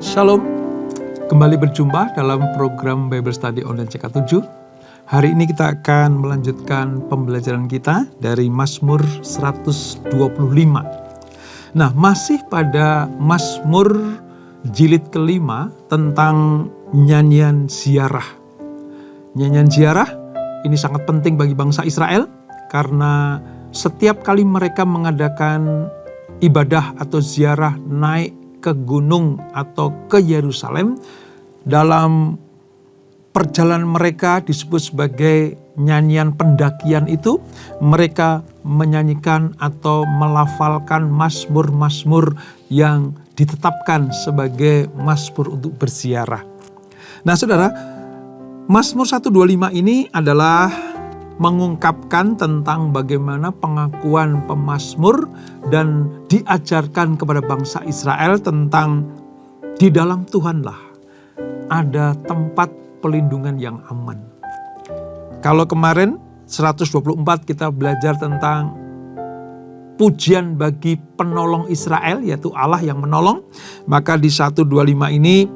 Shalom, kembali berjumpa dalam program Bible Study Online CK7. Hari ini kita akan melanjutkan pembelajaran kita dari Mazmur 125. Nah, masih pada Mazmur jilid kelima tentang nyanyian ziarah. Nyanyian ziarah ini sangat penting bagi bangsa Israel karena setiap kali mereka mengadakan ibadah atau ziarah naik ke gunung atau ke Yerusalem, dalam perjalanan mereka disebut sebagai nyanyian pendakian itu, mereka menyanyikan atau melafalkan mazmur-mazmur yang ditetapkan sebagai mazmur untuk berziarah. Nah saudara, Mazmur 125 ini adalah mengungkapkan tentang bagaimana pengakuan pemazmur dan diajarkan kepada bangsa Israel tentang di dalam Tuhanlah ada tempat pelindungan yang aman. Kalau kemarin 124 kita belajar tentang pujian bagi penolong Israel, yaitu Allah yang menolong, maka di 125 ini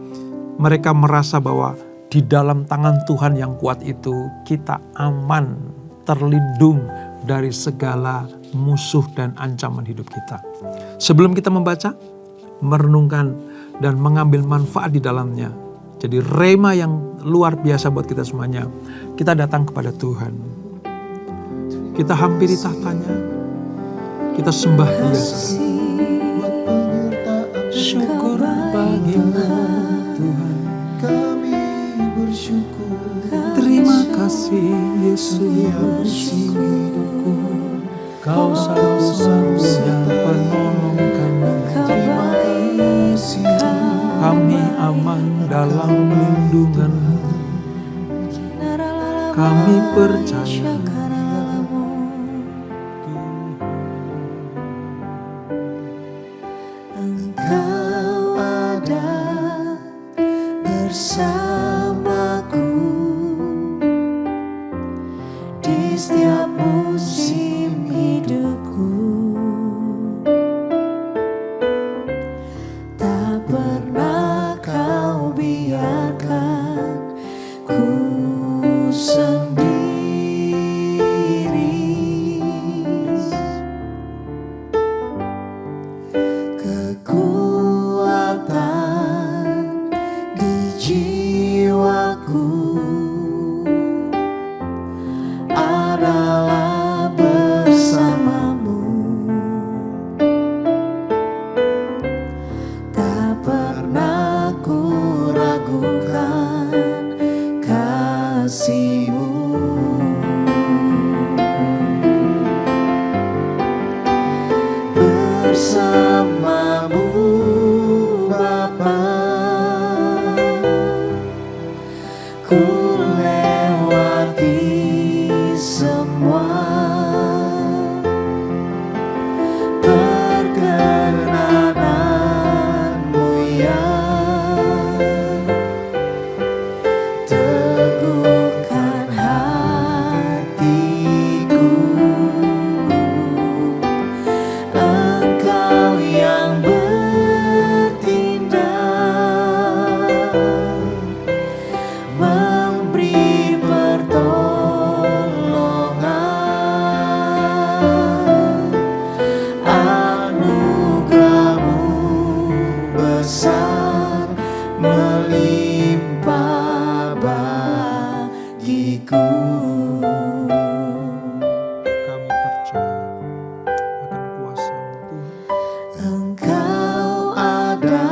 mereka merasa bahwa di dalam tangan Tuhan yang kuat itu kita aman, terlindung dari segala musuh dan ancaman hidup kita. Sebelum kita membaca, merenungkan dan mengambil manfaat di dalamnya, jadi rema yang luar biasa buat kita semuanya, kita datang kepada Tuhan. Kita hampiri tahtanya, kita sembah Dia. Syukur bagimu Tuhan, terima kasih Yesus, Kau satu-satunya penolong kami. Kami aman dalam lindungan-Mu. Kami percaya Engkau ada bersamaku di setiap musim hidupku. Tak pernah Kau biarkan ku sendiri. Kekuatan di jiwaku adalah bersama-Mu. Tak pernah ku ragukan kasih-Mu. Bersama-Mu Bapa, ku lewati semua. Perkenanan-Mu yang teguhkan hatiku. Engkau yang bertindak, memberi pertolongan. Anugerah-Mu besar melimpah bagiku. kami percaya akan kuasa-Mu Tuhan. Engkau ada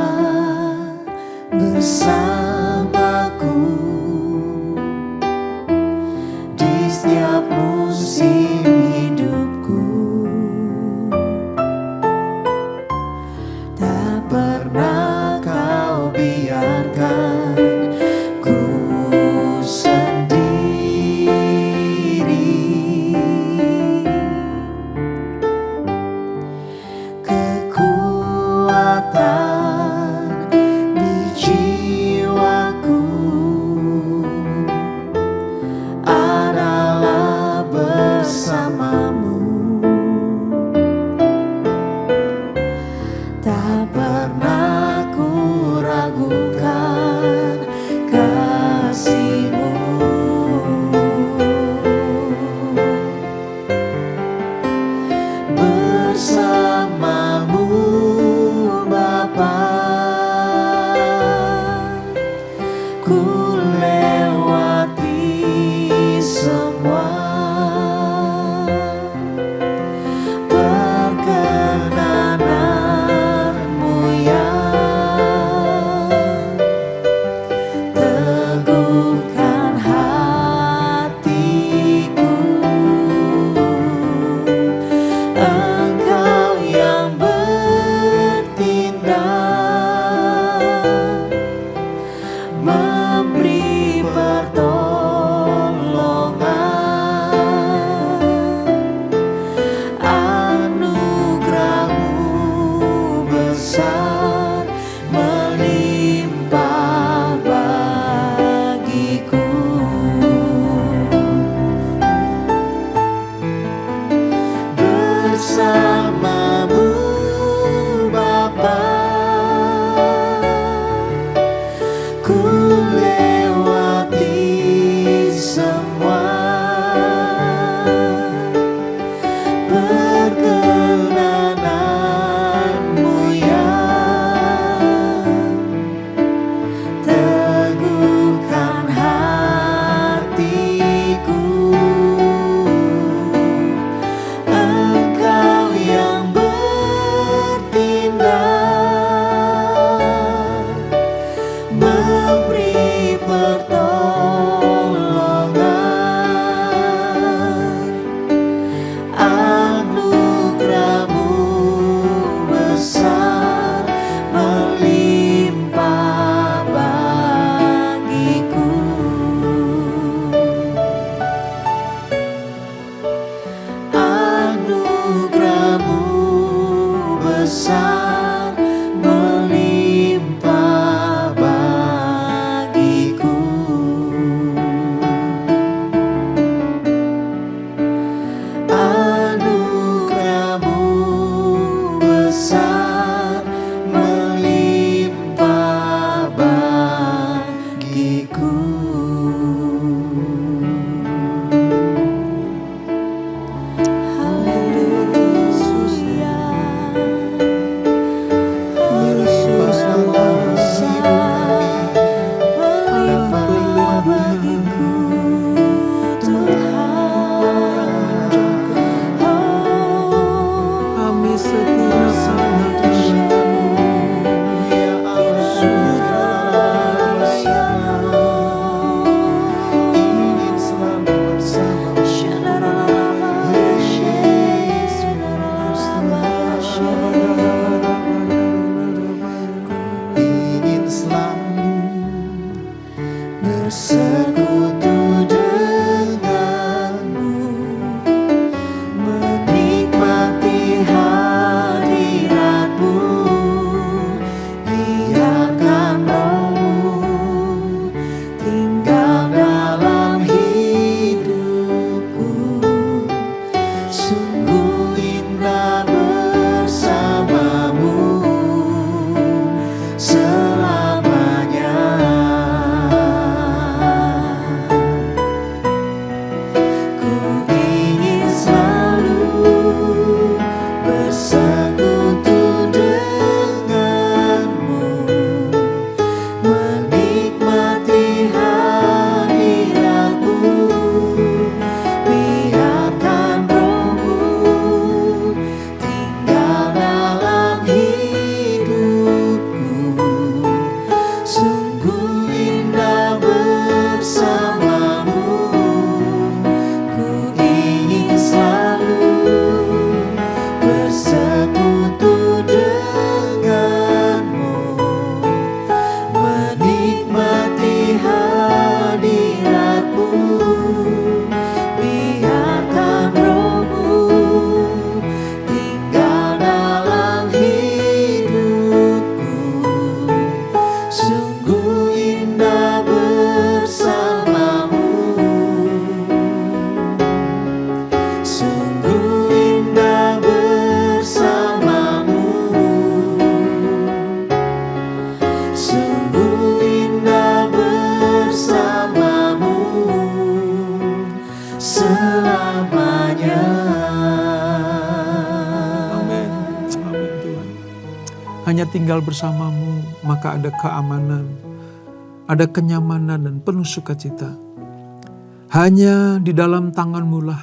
bersamaku di setiap musim hidupku. Tak pernah Kau biarkan bersekutu denganmu, menikmati hadiratmu, biarkan Roh-Mu tinggal dalam hidupku. Sungguh indah bersamamu selamanya. Ku ingin selalu bersekutu denganmu, menikmati hadiratmu, biarkan Roh-Mu tinggal dalam hidupku. Sungguh indah bersamamu, ku ingin selalu bersekutu denganmu, menikmati hadiratmu, biarkan Roh-Mu tinggal dalam hidupku. Sungguh indah bersamamu, sungguh indah bersamamu, sungguh indah bersamamu selamanya. Amin. Amin Tuhan. Hanya tinggal bersamamu, maka ada keamanan, ada kenyamanan dan penuh sukacita. Hanya di dalam tangan-Mu lah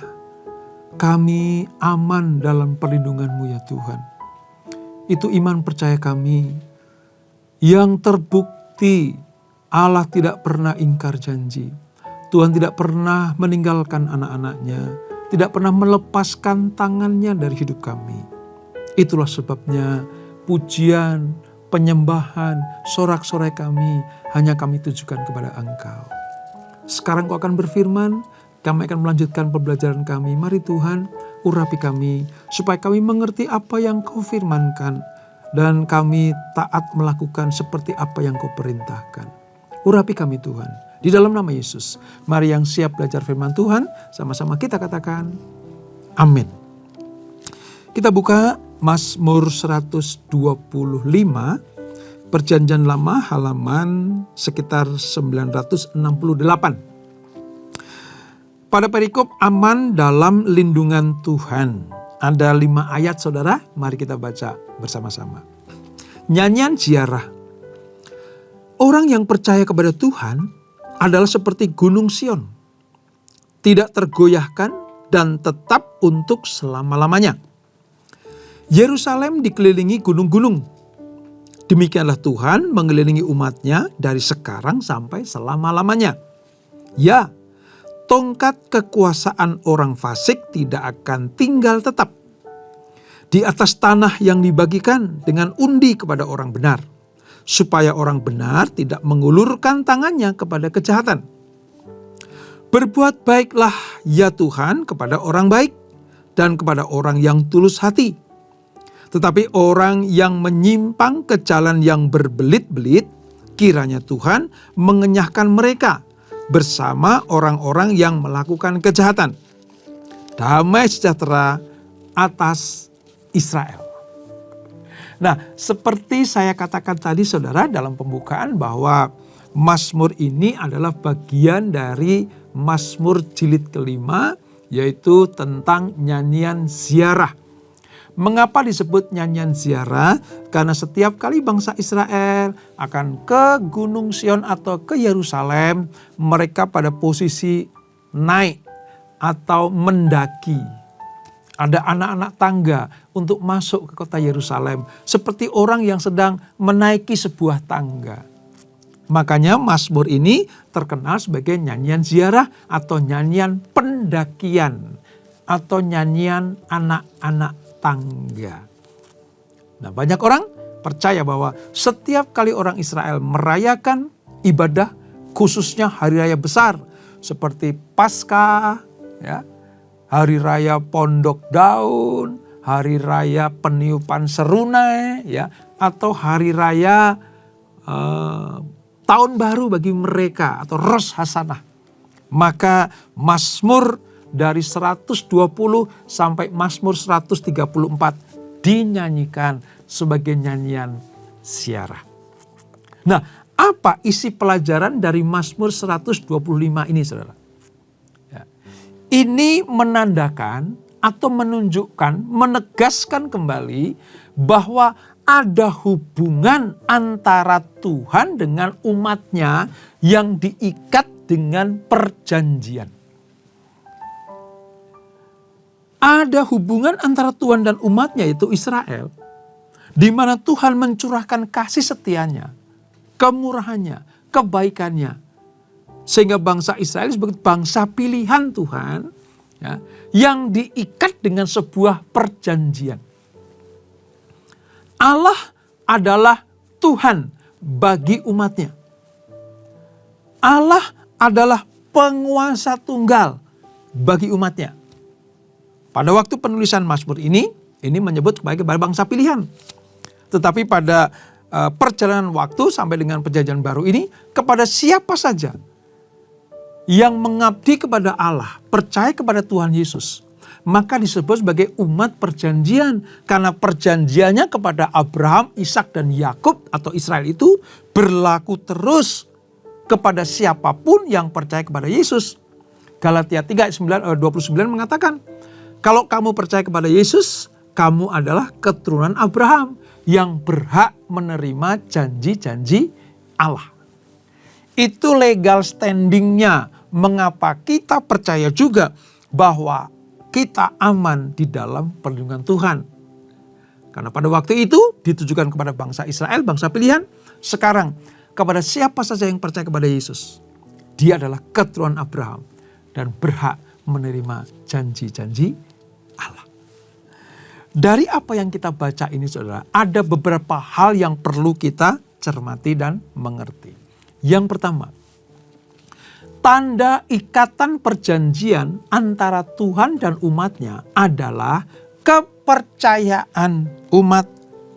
kami aman dalam perlindungan-Mu ya Tuhan. Itu iman percaya kami yang terbukti Allah tidak pernah ingkar janji. Tuhan tidak pernah meninggalkan anak-anak-Nya, tidak pernah melepaskan tangannya dari hidup kami. Itulah sebabnya pujian, penyembahan, sorak-sorai kami hanya kami tujukan kepada Engkau. Sekarang Kau akan berfirman, kami akan melanjutkan pembelajaran kami. Mari Tuhan, urapi kami supaya kami mengerti apa yang Kau firmankan dan kami taat melakukan seperti apa yang Kau perintahkan. Urapi kami Tuhan, di dalam nama Yesus. Mari yang siap belajar firman Tuhan, sama-sama kita katakan amin. Kita buka Mazmur 125, Perjanjian Lama, halaman sekitar 968. Pada perikop aman dalam lindungan Tuhan, ada 5 ayat saudara, mari kita baca bersama-sama. Nyanyian ziarah. Orang yang percaya kepada Tuhan adalah seperti gunung Sion, tidak tergoyahkan dan tetap untuk selama-lamanya. Yerusalem dikelilingi gunung-gunung. Demikianlah Tuhan mengelilingi umatnya dari sekarang sampai selama-lamanya. Ya, tongkat kekuasaan orang fasik tidak akan tinggal tetap di atas tanah yang dibagikan dengan undi kepada orang benar, supaya orang benar tidak mengulurkan tangannya kepada kejahatan. Berbuat baiklah ya Tuhan kepada orang baik dan kepada orang yang tulus hati. Tetapi orang yang menyimpang ke jalan yang berbelit-belit, kiranya Tuhan mengenyahkan mereka bersama orang-orang yang melakukan kejahatan. Damai sejahtera atas Israel. Nah, seperti saya katakan tadi saudara dalam pembukaan bahwa Mazmur ini adalah bagian dari Mazmur jilid kelima, yaitu tentang nyanyian ziarah. Mengapa disebut nyanyian ziarah? Karena setiap kali bangsa Israel akan ke Gunung Sion atau ke Yerusalem, mereka pada posisi naik atau mendaki. Ada anak-anak tangga untuk masuk ke kota Yerusalem, seperti orang yang sedang menaiki sebuah tangga. Makanya Mazmur ini terkenal sebagai nyanyian ziarah atau nyanyian pendakian atau nyanyian anak-anak tangga. Nah, banyak orang percaya bahwa setiap kali orang Israel merayakan ibadah khususnya hari raya besar seperti Paskah, ya, hari raya Pondok Daun, hari raya Peniupan Serunai, ya, atau hari raya Tahun Baru bagi mereka atau Rosh Hasanah. Maka Mazmur dari 120 sampai Mazmur 134 dinyanyikan sebagai nyanyian siara. Nah, apa isi pelajaran dari Mazmur 125 ini, saudara? Ya. Ini menandakan atau menunjukkan, menegaskan kembali bahwa ada hubungan antara Tuhan dengan umatnya yang diikat dengan perjanjian. Ada hubungan antara Tuhan dan umatnya, yaitu Israel, di mana Tuhan mencurahkan kasih setianya, kemurahannya, kebaikannya, sehingga bangsa Israel sebagai bangsa pilihan Tuhan, ya, yang diikat dengan sebuah perjanjian. Allah adalah Tuhan bagi umatnya. Allah adalah penguasa tunggal bagi umatnya. Pada waktu penulisan Mazmur ini menyebut sebagai bangsa pilihan. Tetapi pada perjalanan waktu sampai dengan perjanjian baru ini, kepada siapa saja yang mengabdi kepada Allah, percaya kepada Tuhan Yesus, maka disebut sebagai umat perjanjian. Karena perjanjiannya kepada Abraham, Ishak dan Yakub atau Israel itu berlaku terus kepada siapapun yang percaya kepada Yesus. Galatia 3:29 mengatakan, kalau kamu percaya kepada Yesus, kamu adalah keturunan Abraham yang berhak menerima janji-janji Allah. Itu legal standingnya mengapa kita percaya juga bahwa kita aman di dalam perlindungan Tuhan. Karena pada waktu itu ditujukan kepada bangsa Israel, bangsa pilihan. Sekarang kepada siapa saja yang percaya kepada Yesus, dia adalah keturunan Abraham dan berhak menerima janji-janji Allah. Dari apa yang kita baca ini, saudara, ada beberapa hal yang perlu kita cermati dan mengerti. Yang pertama, tanda ikatan perjanjian antara Tuhan dan umatnya adalah kepercayaan umat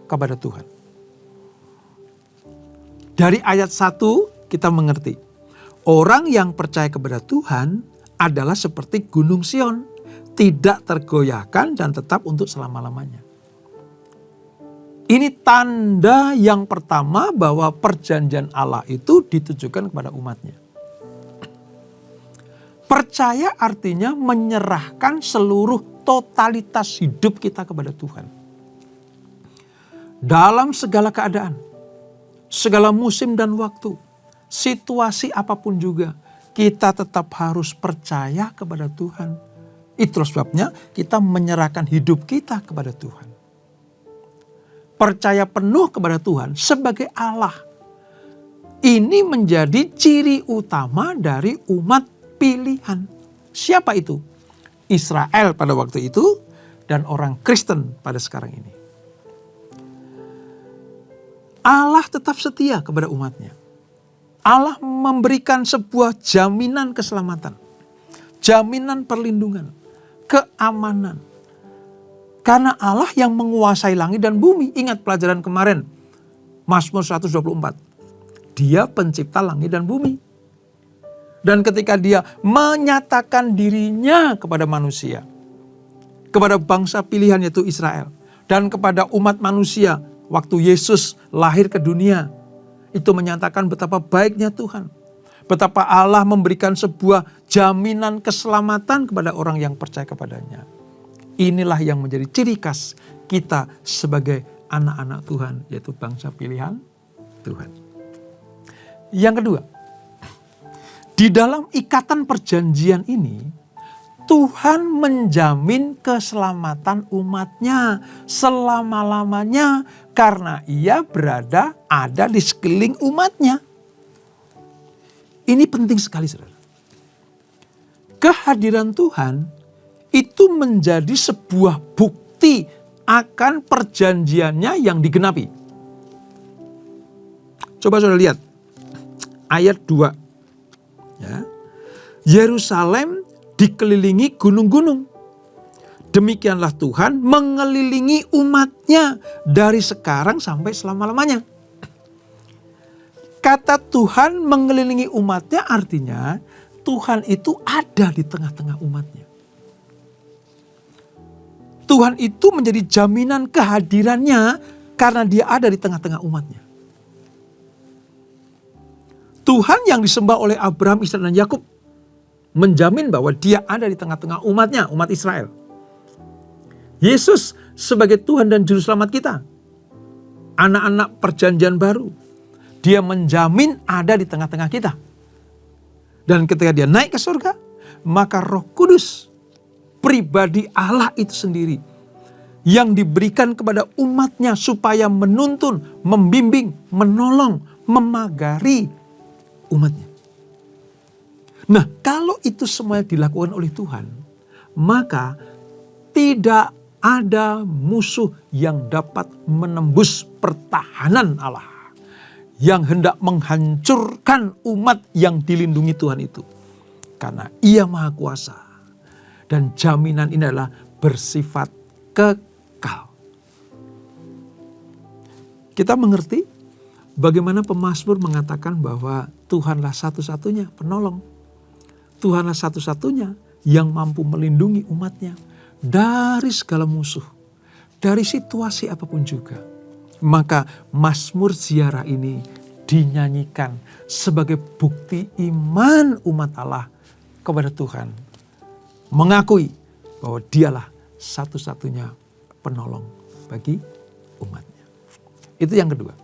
kepada Tuhan. Dari ayat 1 kita mengerti, orang yang percaya kepada Tuhan adalah seperti gunung Sion, tidak tergoyahkan dan tetap untuk selama-lamanya. Ini tanda yang pertama bahwa perjanjian Allah itu ditujukan kepada umatnya. Percaya artinya menyerahkan seluruh totalitas hidup kita kepada Tuhan. Dalam segala keadaan, segala musim dan waktu, situasi apapun juga, kita tetap harus percaya kepada Tuhan. Itulah sebabnya kita menyerahkan hidup kita kepada Tuhan. Percaya penuh kepada Tuhan sebagai Allah. Ini menjadi ciri utama dari umat pilihan. Siapa itu? Israel pada waktu itu dan orang Kristen pada sekarang ini. Allah tetap setia kepada umatnya. Allah memberikan sebuah jaminan keselamatan, jaminan perlindungan, keamanan. Karena Allah yang menguasai langit dan bumi. Ingat pelajaran kemarin, Mazmur 124. Dia pencipta langit dan bumi. Dan ketika dia menyatakan dirinya kepada manusia, kepada bangsa pilihan yaitu Israel, dan kepada umat manusia waktu Yesus lahir ke dunia, itu menyatakan betapa baiknya Tuhan. Betapa Allah memberikan sebuah jaminan keselamatan kepada orang yang percaya kepadanya. Inilah yang menjadi ciri khas kita sebagai anak-anak Tuhan, yaitu bangsa pilihan Tuhan. Yang kedua, di dalam ikatan perjanjian ini, Tuhan menjamin keselamatan umatnya selama-lamanya karena ia ada di sekeliling umatnya. Ini penting sekali, saudara. Kehadiran Tuhan itu menjadi sebuah bukti akan perjanjiannya yang digenapi. Coba saudara lihat ayat 2 Yerusalem dikelilingi gunung-gunung. Demikianlah Tuhan mengelilingi umatnya dari sekarang sampai selama-lamanya. Kata Tuhan mengelilingi umatnya artinya Tuhan itu ada di tengah-tengah umatnya. Tuhan itu menjadi jaminan kehadirannya karena dia ada di tengah-tengah umatnya. Tuhan yang disembah oleh Abraham, Ishak dan Yakub menjamin bahwa dia ada di tengah-tengah umatnya, umat Israel. Yesus sebagai Tuhan dan Juru Selamat kita, anak-anak perjanjian baru, dia menjamin ada di tengah-tengah kita. Dan ketika dia naik ke surga, maka Roh Kudus, pribadi Allah itu sendiri, yang diberikan kepada umatnya supaya menuntun, membimbing, menolong, memagari umatnya. Nah, kalau itu semuanya dilakukan oleh Tuhan, maka tidak ada musuh yang dapat menembus pertahanan Allah yang hendak menghancurkan umat yang dilindungi Tuhan itu. Karena Ia Maha Kuasa dan jaminan ini adalah bersifat kekal. Kita mengerti bagaimana pemazmur mengatakan bahwa Tuhanlah satu-satunya penolong. Tuhanlah satu-satunya yang mampu melindungi umatnya dari segala musuh, dari situasi apapun juga. Maka Mazmur Ziarah ini dinyanyikan sebagai bukti iman umat Allah kepada Tuhan. Mengakui bahwa dialah satu-satunya penolong bagi umatnya. Itu yang kedua.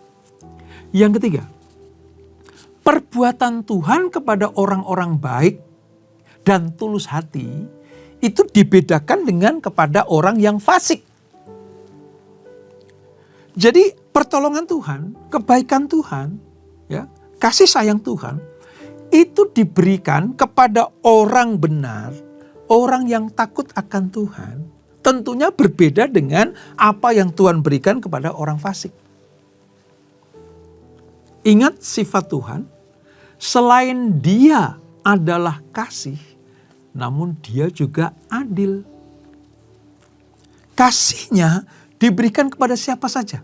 Yang ketiga, perbuatan Tuhan kepada orang-orang baik dan tulus hati itu dibedakan dengan kepada orang yang fasik. Jadi pertolongan Tuhan, kebaikan Tuhan, ya, kasih sayang Tuhan itu diberikan kepada orang benar, orang yang takut akan Tuhan. Tentunya berbeda dengan apa yang Tuhan berikan kepada orang fasik. Ingat sifat Tuhan, selain Dia adalah kasih, namun Dia juga adil. Kasihnya diberikan kepada siapa saja.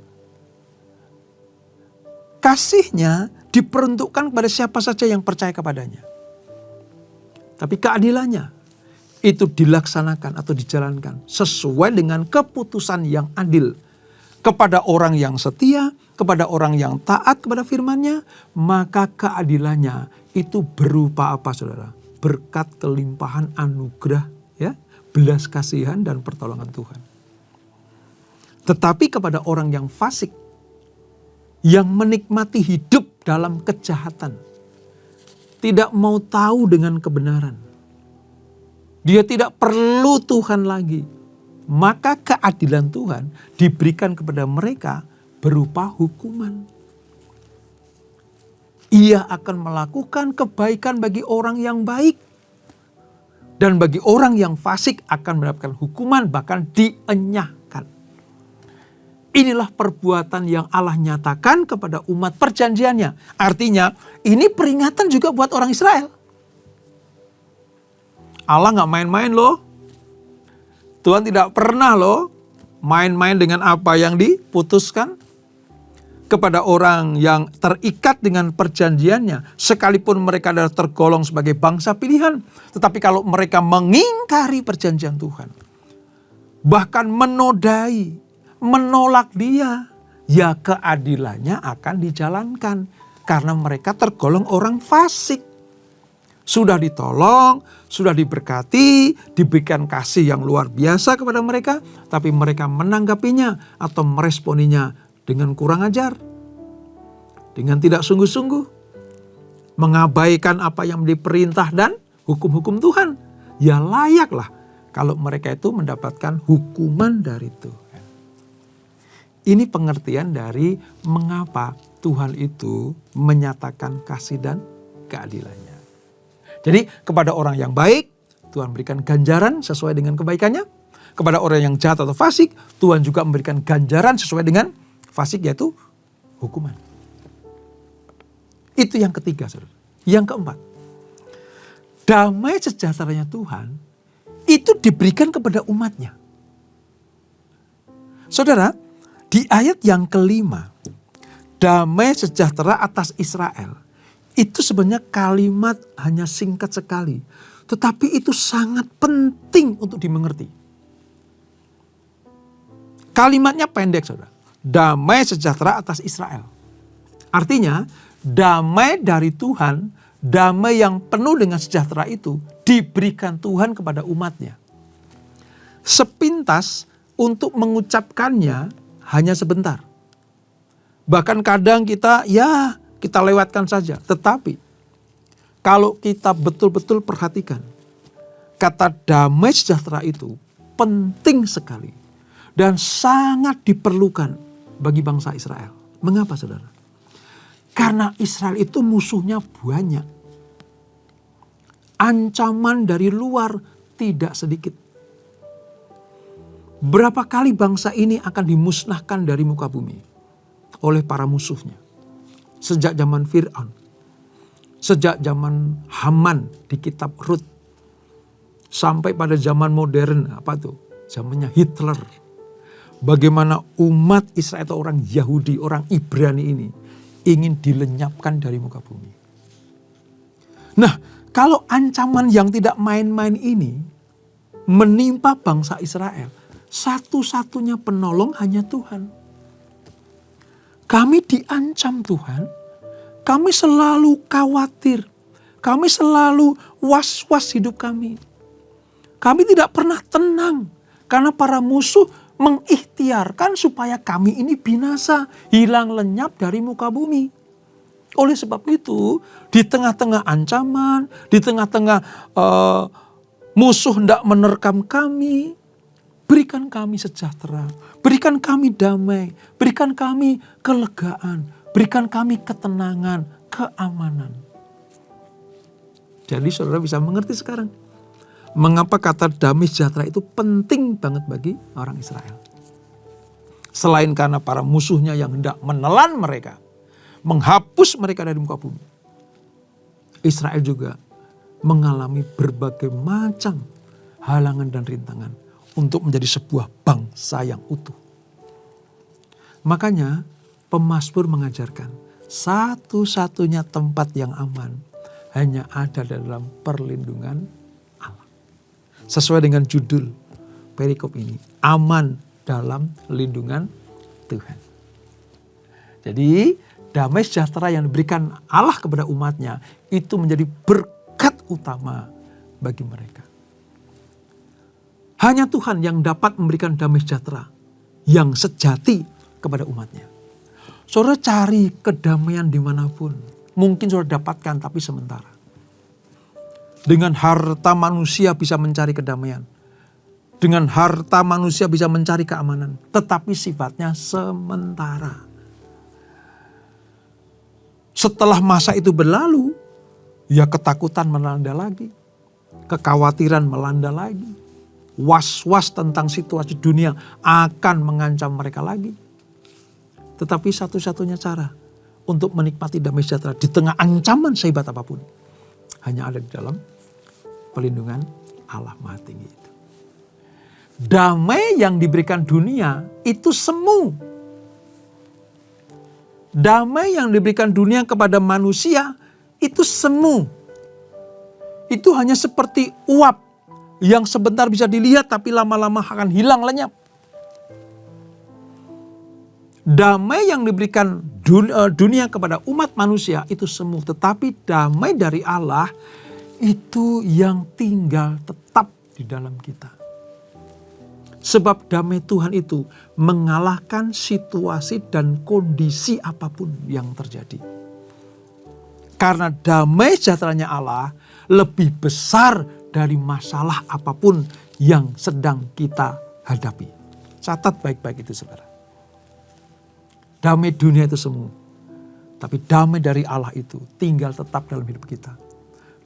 Kasihnya diperuntukkan kepada siapa saja yang percaya kepadanya. Tapi keadilannya itu dilaksanakan atau dijalankan sesuai dengan keputusan yang adil. Kepada orang yang setia, kepada orang yang taat kepada firman-Nya, maka keadilannya itu berupa apa, saudara? Berkat kelimpahan anugerah, ya, belas kasihan dan pertolongan Tuhan. Tetapi kepada orang yang fasik, yang menikmati hidup dalam kejahatan, tidak mau tahu dengan kebenaran, dia tidak perlu Tuhan lagi, maka keadilan Tuhan diberikan kepada mereka berupa hukuman. Ia akan melakukan kebaikan bagi orang yang baik, dan bagi orang yang fasik akan mendapatkan hukuman, bahkan dienyahkan. Inilah perbuatan yang Allah nyatakan kepada umat perjanjiannya. Artinya ini peringatan juga buat orang Israel. Allah gak main-main loh. Tuhan tidak pernah loh main-main dengan apa yang diputuskan kepada orang yang terikat dengan perjanjiannya. Sekalipun mereka adalah tergolong sebagai bangsa pilihan. Tetapi kalau mereka mengingkari perjanjian Tuhan, bahkan menodai, menolak Dia, ya keadilannya akan dijalankan. Karena mereka tergolong orang fasik. Sudah ditolong, sudah diberkati, diberikan kasih yang luar biasa kepada mereka. Tapi mereka menanggapinya atau meresponinya dengan kurang ajar. Dengan tidak sungguh-sungguh. Mengabaikan apa yang diperintah dan hukum-hukum Tuhan. Ya layaklah kalau mereka itu mendapatkan hukuman dari Tuhan. Ini pengertian dari mengapa Tuhan itu menyatakan kasih dan keadilannya. Jadi kepada orang yang baik, Tuhan berikan ganjaran sesuai dengan kebaikannya. Kepada orang yang jahat atau fasik, Tuhan juga memberikan ganjaran sesuai dengan fasik, yaitu hukuman. Itu yang ketiga, saudara. Yang keempat, damai sejahteranya Tuhan itu diberikan kepada umatnya. Saudara, di ayat yang kelima, damai sejahtera atas Israel, itu sebenarnya kalimat hanya singkat sekali. Tetapi itu sangat penting untuk dimengerti. Kalimatnya pendek, saudara. Damai sejahtera atas Israel. Artinya, damai dari Tuhan, damai yang penuh dengan sejahtera itu diberikan Tuhan kepada umatnya. Sepintas untuk mengucapkannya hanya sebentar. Bahkan kadang kita lewatkan saja. Tetapi kalau kita betul-betul perhatikan, kata damai sejahtera itu penting sekali dan sangat diperlukan bagi bangsa Israel. Mengapa, saudara? Karena Israel itu musuhnya banyak. Ancaman dari luar tidak sedikit. Berapa kali bangsa ini akan dimusnahkan dari muka bumi oleh para musuhnya. Sejak zaman Fir'aun, sejak zaman Haman di kitab Rut, sampai pada zaman modern, zamannya Hitler. Bagaimana umat Israel atau orang Yahudi, orang Ibrani ini ingin dilenyapkan dari muka bumi. Nah, kalau ancaman yang tidak main-main ini menimpa bangsa Israel, satu-satunya penolong hanya Tuhan. Kami diancam Tuhan, kami selalu khawatir, kami selalu was-was hidup kami. Kami tidak pernah tenang karena para musuh mengikhtiarkan supaya kami ini binasa, hilang lenyap dari muka bumi. Oleh sebab itu, di tengah-tengah ancaman, di tengah-tengah musuh hendak menerkam kami, berikan kami sejahtera, berikan kami damai, berikan kami kelegaan, berikan kami ketenangan, keamanan. Jadi saudara bisa mengerti sekarang mengapa kata damai sejahtera itu penting banget bagi orang Israel. Selain karena para musuhnya yang hendak menelan mereka, menghapus mereka dari muka bumi, Israel juga mengalami berbagai macam halangan dan rintangan untuk menjadi sebuah bangsa yang utuh. Makanya pemazmur mengajarkan satu-satunya tempat yang aman hanya ada dalam perlindungan Allah. Sesuai dengan judul perikop ini, aman dalam lindungan Tuhan. Jadi damai sejahtera yang diberikan Allah kepada umatnya itu menjadi berkat utama bagi mereka. Hanya Tuhan yang dapat memberikan damai sejahtera yang sejati kepada umatnya. Saudara cari kedamaian dimanapun. Mungkin saudara dapatkan tapi sementara. Dengan harta manusia bisa mencari kedamaian. Dengan harta manusia bisa mencari keamanan. Tetapi sifatnya sementara. Setelah masa itu berlalu, ya ketakutan melanda lagi. Kekhawatiran melanda lagi. Was-was tentang situasi dunia akan mengancam mereka lagi. Tetapi satu-satunya cara untuk menikmati damai sejahtera di tengah ancaman sehebat apapun hanya ada di dalam perlindungan Allah Maha Tinggi itu. Damai yang diberikan dunia itu semu. Damai yang diberikan dunia kepada manusia itu semu. Itu hanya seperti uap yang sebentar bisa dilihat tapi lama-lama akan hilang lenyap. Damai yang diberikan dunia kepada umat manusia itu semu. Tetapi damai dari Allah itu yang tinggal tetap di dalam kita. Sebab damai Tuhan itu mengalahkan situasi dan kondisi apapun yang terjadi. Karena damai sejahteranya Allah lebih besar dari masalah apapun yang sedang kita hadapi. Catat baik-baik itu saudara. Damai dunia itu semu. Tapi damai dari Allah itu tinggal tetap dalam hidup kita.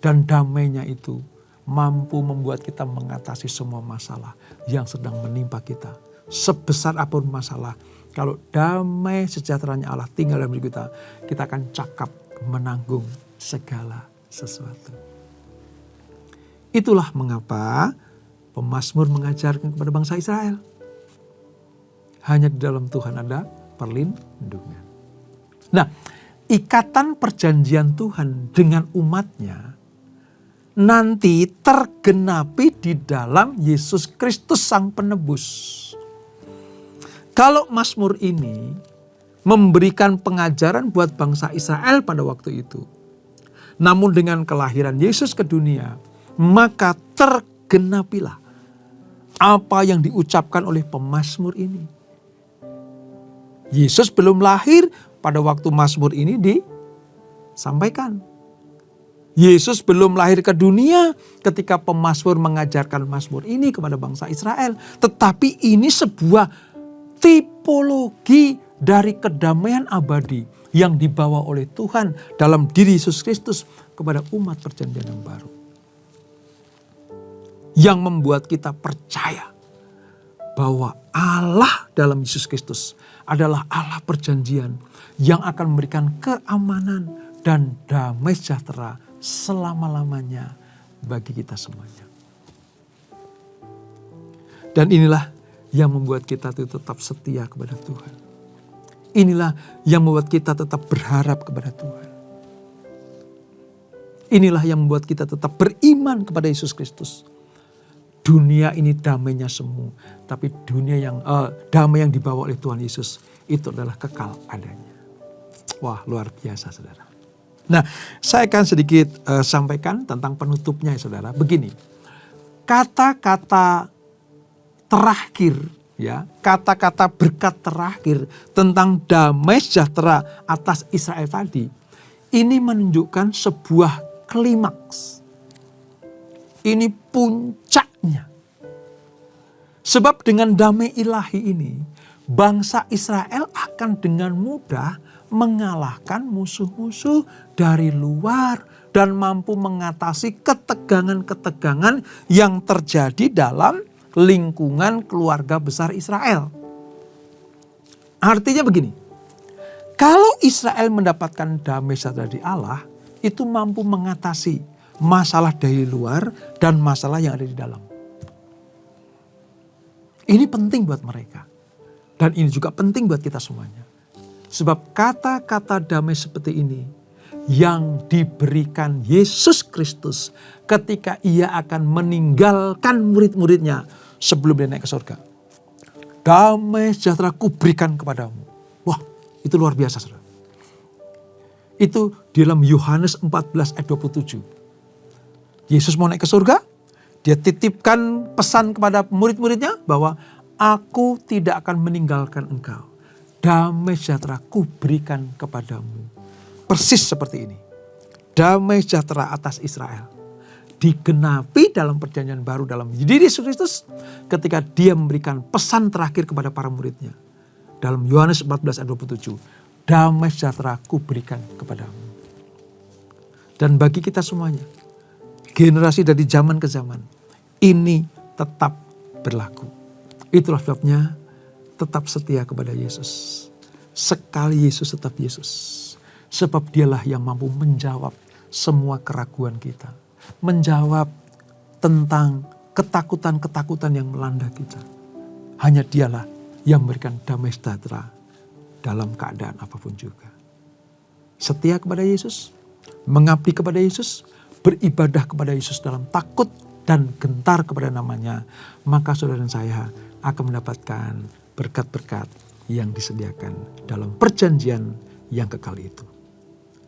Dan damainya itu mampu membuat kita mengatasi semua masalah yang sedang menimpa kita. Sebesar apapun masalah, kalau damai sejahteranya Allah tinggal dalam hidup kita, kita akan cakap menanggung segala sesuatu. Itulah mengapa pemazmur mengajarkan kepada bangsa Israel. Hanya di dalam Tuhan ada perlindungan. Nah, ikatan perjanjian Tuhan dengan umatnya nanti tergenapi di dalam Yesus Kristus Sang Penebus. Kalau Mazmur ini memberikan pengajaran buat bangsa Israel pada waktu itu, namun dengan kelahiran Yesus ke dunia, maka tergenapilah apa yang diucapkan oleh pemazmur ini. Yesus belum lahir pada waktu Mazmur ini disampaikan. Yesus belum lahir ke dunia ketika pemazmur mengajarkan Mazmur ini kepada bangsa Israel. Tetapi ini sebuah tipologi dari kedamaian abadi yang dibawa oleh Tuhan dalam diri Yesus Kristus kepada umat perjanjian yang baru. Yang membuat kita percaya bahwa Allah dalam Yesus Kristus adalah Allah perjanjian yang akan memberikan keamanan dan damai sejahtera selama-lamanya bagi kita semuanya. Dan inilah yang membuat kita tetap setia kepada Tuhan. Inilah yang membuat kita tetap berharap kepada Tuhan. Inilah yang membuat kita tetap beriman kepada Yesus Kristus. Dunia ini damainya semu, tapi damai yang dibawa oleh Tuhan Yesus itu adalah kekal adanya. Wah, luar biasa saudara. Nah, saya akan sedikit sampaikan tentang penutupnya ya saudara. Begini, kata-kata terakhir ya, kata-kata berkat terakhir tentang damai sejahtera atas Israel tadi, ini menunjukkan sebuah klimaks. Ini puncaknya. Sebab dengan damai ilahi ini, bangsa Israel akan dengan mudah mengalahkan musuh-musuh dari luar dan mampu mengatasi ketegangan-ketegangan yang terjadi dalam lingkungan keluarga besar Israel. Artinya begini, kalau Israel mendapatkan damai sejahtera dari Allah, itu mampu mengatasi masalah dari luar dan masalah yang ada di dalam. Ini penting buat mereka. Dan ini juga penting buat kita semuanya. Sebab kata-kata damai seperti ini yang diberikan Yesus Kristus ketika ia akan meninggalkan murid-muridnya sebelum dia naik ke surga. Damai sejahtera kuberikan kepadamu. Wah, itu luar biasa saudara. Itu di dalam Yohanes 14 ayat 27. Yesus mau naik ke surga, dia titipkan pesan kepada murid-muridnya bahwa aku tidak akan meninggalkan engkau. Damai sejahtera ku berikan kepadamu. Persis seperti ini. Damai sejahtera atas Israel. Digenapi dalam perjanjian baru dalam diri Yesus Kristus ketika dia memberikan pesan terakhir kepada para muridnya. Dalam Yohanes 14 ayat 27. Damai sejahtera ku berikan kepadamu. Dan bagi kita semuanya, generasi dari zaman ke zaman, ini tetap berlaku. Itulah sebabnya tetap setia kepada Yesus. Sekali Yesus tetap Yesus. Sebab dialah yang mampu menjawab semua keraguan kita. Menjawab tentang ketakutan-ketakutan yang melanda kita. Hanya dialah yang memberikan damai sejahtera dalam keadaan apapun juga. Setia kepada Yesus, mengabdi kepada Yesus, beribadah kepada Yesus dalam takut dan gentar kepada namanya, maka saudara dan saya akan mendapatkan berkat-berkat yang disediakan dalam perjanjian yang kekal itu.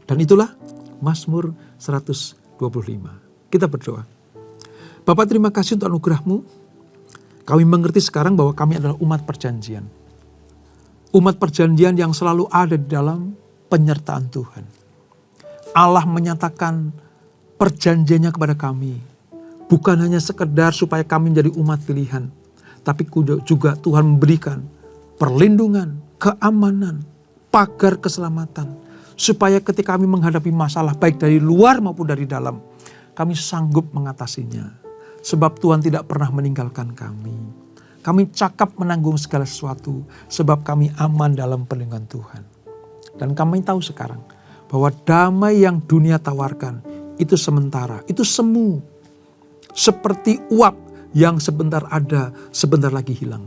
Dan itulah Mazmur 125. Kita berdoa. Bapa, terima kasih untuk anugerah-Mu. Kami mengerti sekarang bahwa kami adalah umat perjanjian. Umat perjanjian yang selalu ada di dalam penyertaan Tuhan. Allah menyatakan perjanjiannya kepada kami. Bukan hanya sekedar supaya kami menjadi umat pilihan. Tapi juga Tuhan memberikan perlindungan, keamanan, pagar keselamatan. Supaya ketika kami menghadapi masalah baik dari luar maupun dari dalam, kami sanggup mengatasinya. Sebab Tuhan tidak pernah meninggalkan kami. Kami cakap menanggung segala sesuatu sebab kami aman dalam perlindungan Tuhan. Dan kami tahu sekarang bahwa damai yang dunia tawarkan itu sementara, itu semu. seperti uap yang sebentar ada, sebentar lagi hilang.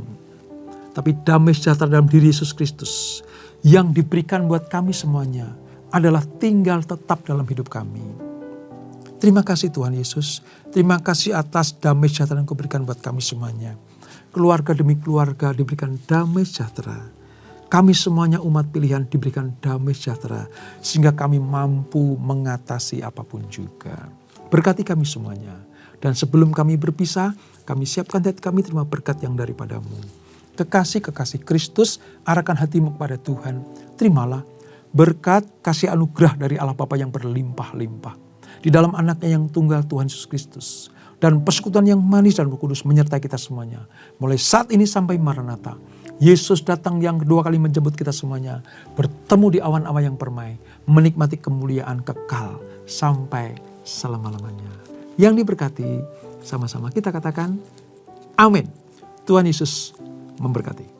Tapi damai sejahtera dalam diri Yesus Kristus yang diberikan buat kami semuanya adalah tinggal tetap dalam hidup kami. Terima kasih Tuhan Yesus. Terima kasih atas damai sejahtera yang Kau berikan buat kami semuanya. Keluarga demi keluarga diberikan damai sejahtera. Kami semuanya umat pilihan diberikan damai sejahtera. Sehingga kami mampu mengatasi apapun juga. Berkati kami semuanya. Dan sebelum kami berpisah, kami siapkan hati kami terima berkat yang daripadamu. Kekasih-kekasih Kristus, arahkan hatimu kepada Tuhan. Terimalah berkat kasih anugerah dari Allah Bapa yang berlimpah-limpah. Di dalam anaknya yang tunggal Tuhan Yesus Kristus. Dan persekutuan yang manis dan Roh Kudus menyertai kita semuanya. Mulai saat ini sampai Maranatha. Yesus datang yang kedua kali menjemput kita semuanya. Bertemu di awan-awan yang permai. Menikmati kemuliaan kekal sampai selama-lamanya. Yang diberkati, sama-sama kita katakan amin. Tuhan Yesus memberkati.